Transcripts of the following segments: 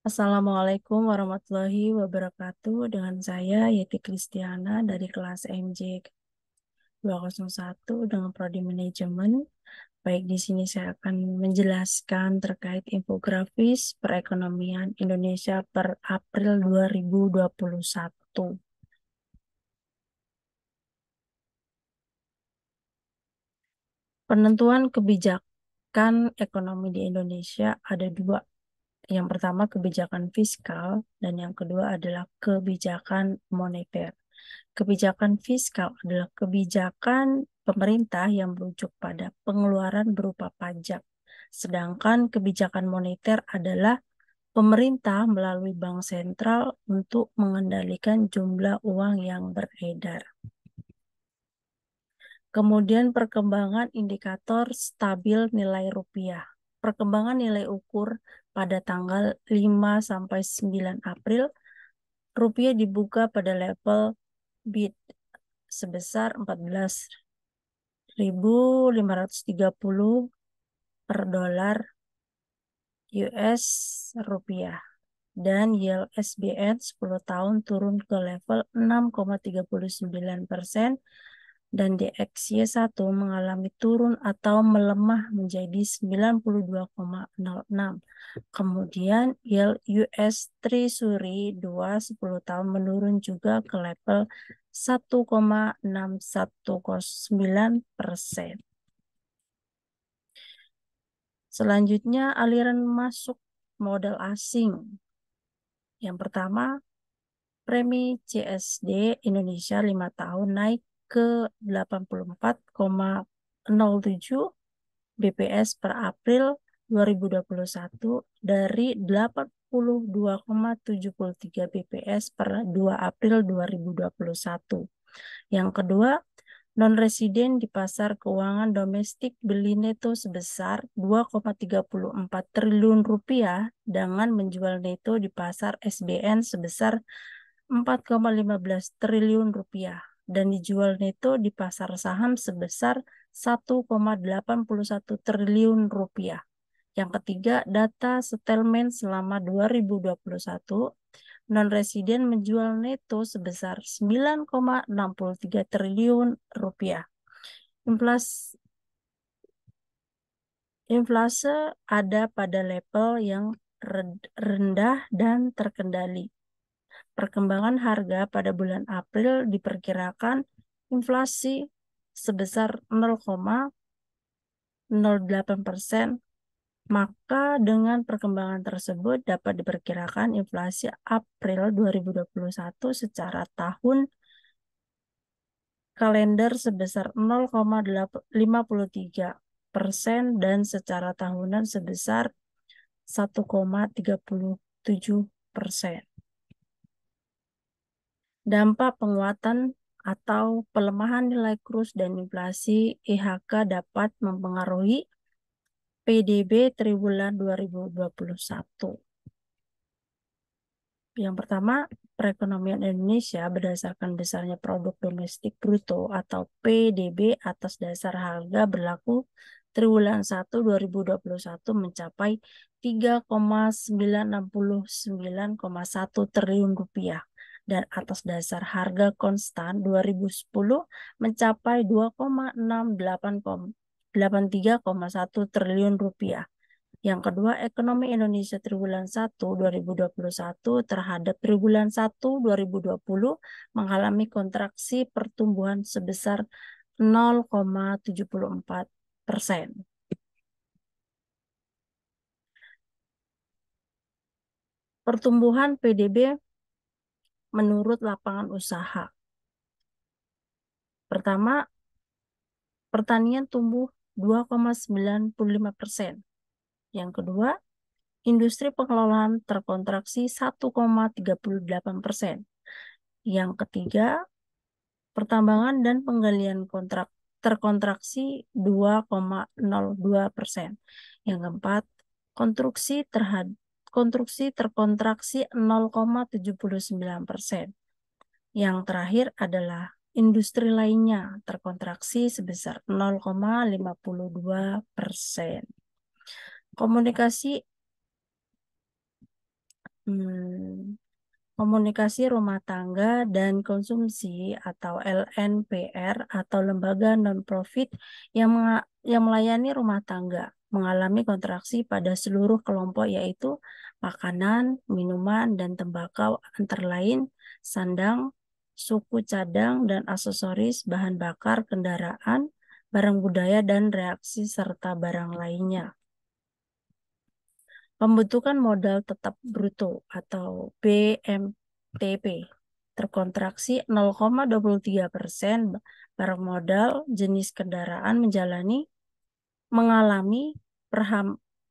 Assalamualaikum warahmatullahi wabarakatuh. Dengan saya Yeti Kristiana dari kelas MJ 201 dengan Prodi Manajemen. Baik, di sini saya akan menjelaskan terkait infografis perekonomian Indonesia per April 2021. Penentuan kebijakan ekonomi di Indonesia ada dua. Yang pertama kebijakan fiskal dan yang kedua adalah kebijakan moneter. Kebijakan fiskal adalah kebijakan pemerintah yang merujuk pada pengeluaran berupa pajak. Sedangkan kebijakan moneter adalah pemerintah melalui bank sentral untuk mengendalikan jumlah uang yang beredar. Kemudian perkembangan indikator stabil nilai rupiah. Perkembangan nilai ukur pada tanggal 5-9 April, rupiah dibuka pada level bid sebesar 14.530 per dolar US rupiah. Dan yield SBN 10 tahun turun ke level 6,39% dan DXY1 mengalami turun atau melemah menjadi 92,06. Kemudian yield US Treasury 2 10 tahun menurun juga ke level 1,6109%. Selanjutnya aliran masuk modal asing. Yang pertama, premi CSD Indonesia 5 tahun naik ke 84,07 BPS per April 2021 dari 82,73 BPS per 2 April 2021. Yang kedua, non-residen di pasar keuangan domestik beli neto sebesar 2,34 triliun rupiah dengan menjual neto di pasar SBN sebesar 4,15 triliun rupiah dan dijual neto di pasar saham sebesar 1,81 triliun rupiah. Yang ketiga, data settlement selama 2021, non-residen menjual neto sebesar 9,63 triliun rupiah. Inflase ada pada level yang rendah dan terkendali. Perkembangan harga pada bulan April diperkirakan inflasi sebesar 0,08%. Maka dengan perkembangan tersebut dapat diperkirakan inflasi April 2021 secara tahun kalender sebesar 0,53% dan secara tahunan sebesar 1,37%. Dampak penguatan atau pelemahan nilai kurs dan inflasi IHK dapat mempengaruhi PDB triwulan 2021. Yang pertama, perekonomian Indonesia berdasarkan besarnya produk domestik bruto atau PDB atas dasar harga berlaku triwulan 1 2021 mencapai 3,969,1 triliun rupiah dan atas dasar harga konstan 2010 mencapai 2,683,1 triliun rupiah. Yang kedua, ekonomi Indonesia triwulan 1 2021 terhadap triwulan 1 2020 mengalami kontraksi pertumbuhan sebesar 0,74%. Pertumbuhan PDB menurut lapangan usaha. Pertama, pertanian tumbuh 2,95%. Yang kedua, industri pengelolaan terkontraksi 1,38%. Yang ketiga, pertambangan dan penggalian kontrak terkontraksi 2,02%. Yang keempat, konstruksi terkontraksi 0,79%. Yang terakhir adalah industri lainnya terkontraksi sebesar 0,52%. Hmm, Komunikasi rumah tangga dan konsumsi atau LNPR atau lembaga non-profit yang melayani rumah tangga mengalami kontraksi pada seluruh kelompok yaitu makanan, minuman, dan tembakau antara lain sandang, suku cadang, dan aksesoris, bahan bakar kendaraan, barang budaya, dan reaksi serta barang lainnya. Pembentukan modal tetap bruto atau BMTP terkontraksi 0,23%. Barang modal jenis kendaraan mengalami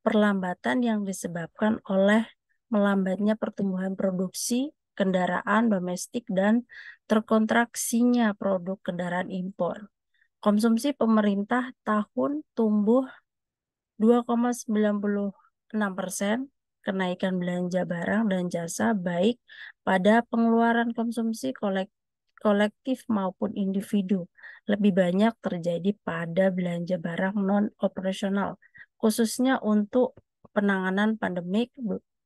perlambatan yang disebabkan oleh melambatnya pertumbuhan produksi kendaraan domestik dan terkontraksinya produk kendaraan impor. Konsumsi pemerintah tahun tumbuh 2,96%, kenaikan belanja barang dan jasa baik pada pengeluaran konsumsi kolektif maupun individu lebih banyak terjadi pada belanja barang non-operasional, khususnya untuk penanganan pandemik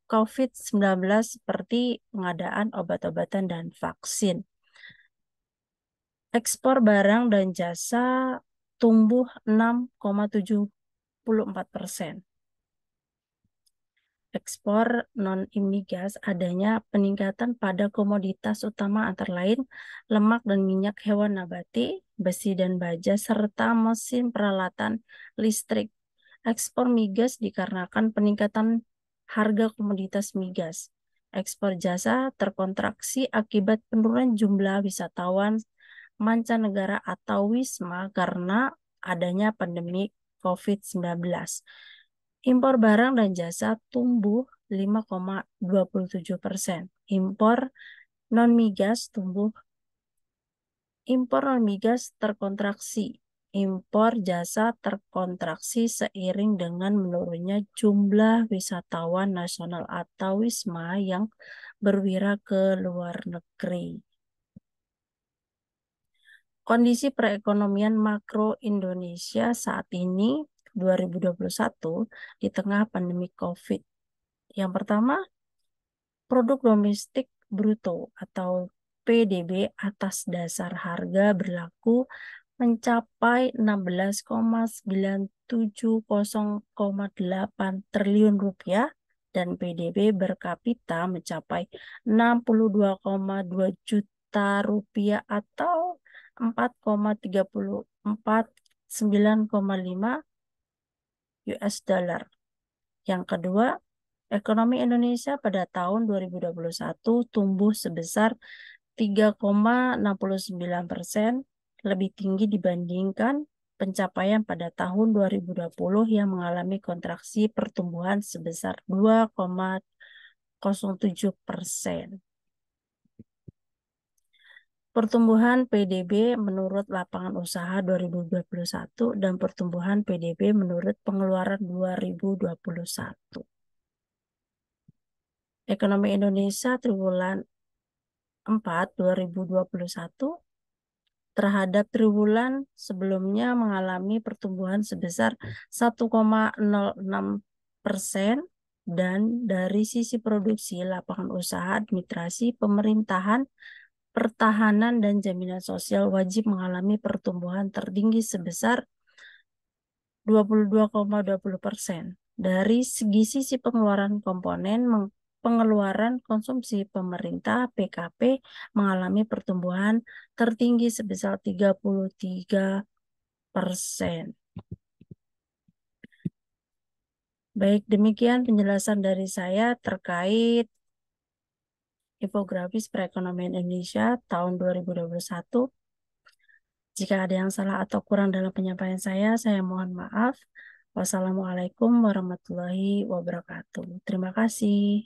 COVID-19 seperti pengadaan obat-obatan dan vaksin. Ekspor barang dan jasa tumbuh 6,74%. Ekspor non-migas adanya peningkatan pada komoditas utama antara lain lemak dan minyak hewan nabati, besi dan baja, serta mesin peralatan listrik. Ekspor migas dikarenakan peningkatan harga komoditas migas. Ekspor jasa terkontraksi akibat penurunan jumlah wisatawan mancanegara atau wisma karena adanya pandemi COVID-19. Impor barang dan jasa tumbuh 5,27%. Impor non-migas terkontraksi. Impor jasa terkontraksi seiring dengan menurunnya jumlah wisatawan nasional atau wisma yang berwira ke luar negeri. Kondisi perekonomian makro Indonesia saat ini 2021 di tengah pandemi COVID. Yang pertama, produk domestik bruto atau PDB atas dasar harga berlaku mencapai 16,970,8 triliun rupiah dan PDB berkapita mencapai 62,2 juta rupiah atau 4,349,5 US dollar. Yang kedua, ekonomi Indonesia pada tahun 2021 tumbuh sebesar 3,69%, lebih tinggi dibandingkan pencapaian pada tahun 2020 yang mengalami kontraksi pertumbuhan sebesar 2,07%. Pertumbuhan PDB menurut lapangan usaha 2021 dan pertumbuhan PDB menurut pengeluaran 2021. Ekonomi Indonesia triwulan 4 2021 terhadap triwulan sebelumnya mengalami pertumbuhan sebesar 1,06%, dan dari sisi produksi, lapangan usaha, administrasi, pemerintahan, pertahanan, dan jaminan sosial wajib mengalami pertumbuhan tertinggi sebesar 22,20%. Dari sisi pengeluaran komponen pengeluaran konsumsi pemerintah PKP mengalami pertumbuhan tertinggi sebesar 33%. Baik, demikian penjelasan dari saya terkait infografis perekonomian Indonesia tahun 2021. Jika ada yang salah atau kurang dalam penyampaian saya mohon maaf. Wassalamualaikum warahmatullahi wabarakatuh. Terima kasih.